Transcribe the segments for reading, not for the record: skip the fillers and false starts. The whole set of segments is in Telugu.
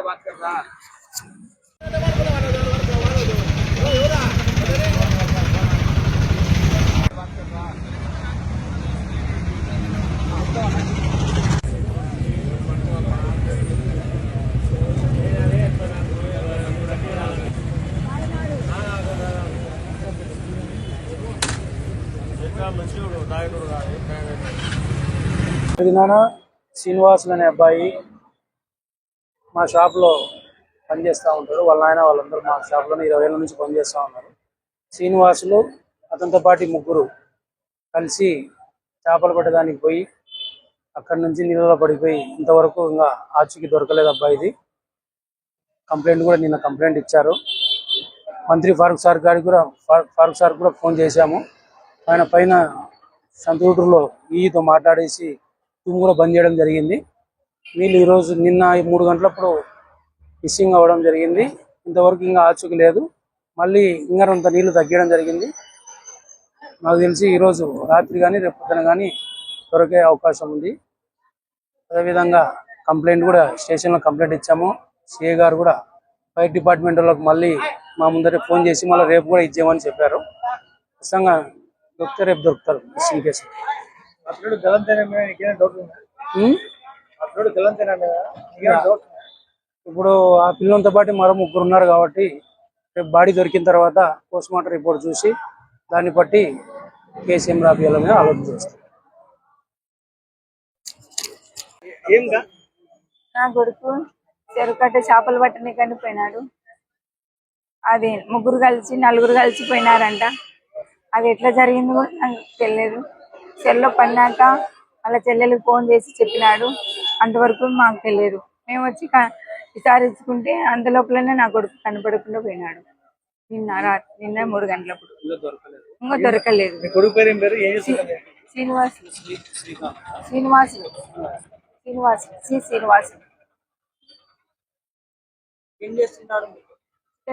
बात कर रहा శ్రీనివాసులు అనే అబ్బాయి మా షాప్లో పనిచేస్తూ ఉంటారు. వాళ్ళ ఆయన వాళ్ళందరూ మా షాప్లోనే 20 ఏళ్ళ నుంచి పనిచేస్తూ ఉన్నారు. శ్రీనివాసులు అతనితో పాటు ముగ్గురు కలిసి చేపలు పట్టడానికి పోయి అక్కడి నుంచి నీళ్ళలో పడిపోయి ఇంతవరకు ఇంకా ఆచూకీ దొరకలేదు అబ్బాయిది. కంప్లైంట్ కూడా నిన్న కంప్లైంట్ ఇచ్చారు. మంత్రి ఫారూక్ సార్ కూడా ఫోన్ చేశాము. ఆయన పైన సంతూరులో ఈతో మాట్లాడేసి తుమ్ము కూడా బంద్ చేయడం జరిగింది. వీళ్ళు ఈరోజు నిన్న 3 గంటలప్పుడు మిస్సింగ్ అవ్వడం జరిగింది. ఇంతవరకు ఇంకా ఆచూకీ లేదు. మళ్ళీ ఇంకా కొంత నీళ్లు తగ్గడం జరిగింది. నాకు తెలిసి ఈరోజు రాత్రి కానీ రేపు పొద్దున కానీ దొరికే అవకాశం ఉంది. అదేవిధంగా కంప్లైంట్ కూడా స్టేషన్లో కంప్లైంట్ ఇచ్చాము. సిఏ గారు కూడా ఫైర్ డిపార్ట్మెంట్ వాళ్ళకి మళ్ళీ మా ముందరే ఫోన్ చేసి మళ్ళీ రేపు కూడా ఇచ్చేయమని చెప్పారు. ఖచ్చితంగా రేపు దొరుకుతారు మిస్సింగ్ కేసు. ఇప్పుడు ఆ పిల్లలతో పాటు మరో ముగ్గురు ఉన్నారు కాబట్టి రేపు బాడీ దొరికిన తర్వాత పోస్ట్ మార్టం రిపోర్ట్ చూసి దాన్ని బట్టి కేసు ఏం రాపియాలని ఆలోచన చేస్తాం. నా కొడుకు చెరుకట్ట చేపలు పట్టనీకని పోయినాడు. అది నలుగురు కలిసి పోయినారంట. అది ఎట్లా జరిగింది కూడా నాకు తెలియదు. సెల్లో పడినాక వాళ్ళ చెల్లెలకు ఫోన్ చేసి చెప్పినాడు. అంతవరకు మాకు తెలియదు. మేము వచ్చి విచారించుకుంటే అంత లోపలనే నా కొడుకు కనపడకుండా పోయినాడు. నిన్న 3 గంటలప్పుడు ఇంకా దొరకలేదు. శ్రీనివాసులు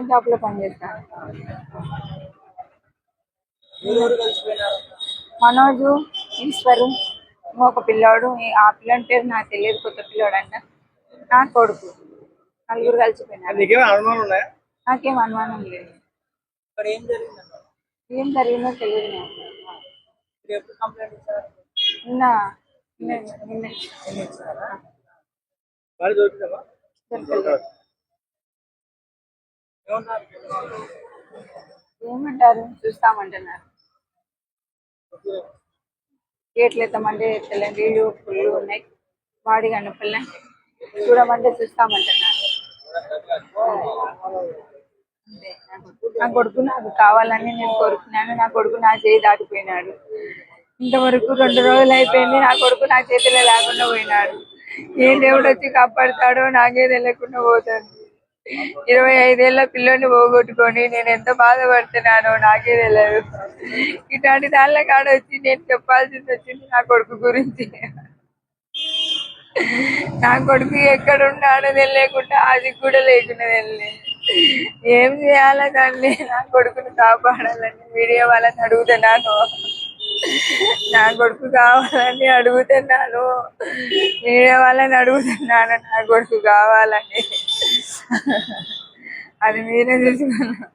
షాప్లో పనిచేస్తాడు. మనోజు, ఈశ్వరు, ఇంకొక పిల్లోడు. ఆ పిల్లోడి పేరు నాకు తెలియదు. కొత్త పిల్లోడు అంట. నా కొడుకు. నలుగురు కలిసిపోయినారు. నాకేం అనుమానం లేదు. ఏం జరిగిందో తెలియదు. ఏమంటారు చూస్తామంటున్నారు. గేట్లు ఎత్తమంటే ఎత్తలేని నీళ్ళు పుల్లు ఉన్నాయి. వాడి కనుపల్లా చూడమంటే చూస్తామంటున్నారు. నా కొడుకు నాకు కావాలని నేను కోరుకున్నాను. నా కొడుకు నా చేయి దాటిపోయినాడు. ఇంతవరకు 2 రోజులు అయిపోయింది. నా కొడుకు నా చేతిలో లేకుండా పోయినాడు. ఏ దేవుడు వచ్చి కాపాడుతాడో నాకే తెలియకుండా పోతుంది. 25 ఏళ్ళ పిల్లోని పోగొట్టుకొని నేను ఎంత బాధపడుతున్నానో నాకే తెలియదు. ఇట్లాంటి దాళ్ళ కాడ వచ్చి నేను చెప్పాల్సింది వచ్చింది నా కొడుకు గురించి. నా కొడుకు ఎక్కడున్నాడో తెలియకుండా అది కూడా లేకుండా తెలియదు. ఏం చేయాలో దాన్ని నా కొడుకుని కాపాడాలని మీడియా వాళ్ళని అడుగుతున్నాను. నా కొడుకు కావాలని అడుగుతున్నాను. మీడియా వాళ్ళని అడుగుతున్నాను నా కొడుకు కావాలని. అది మీరే చూసుకున్నాను.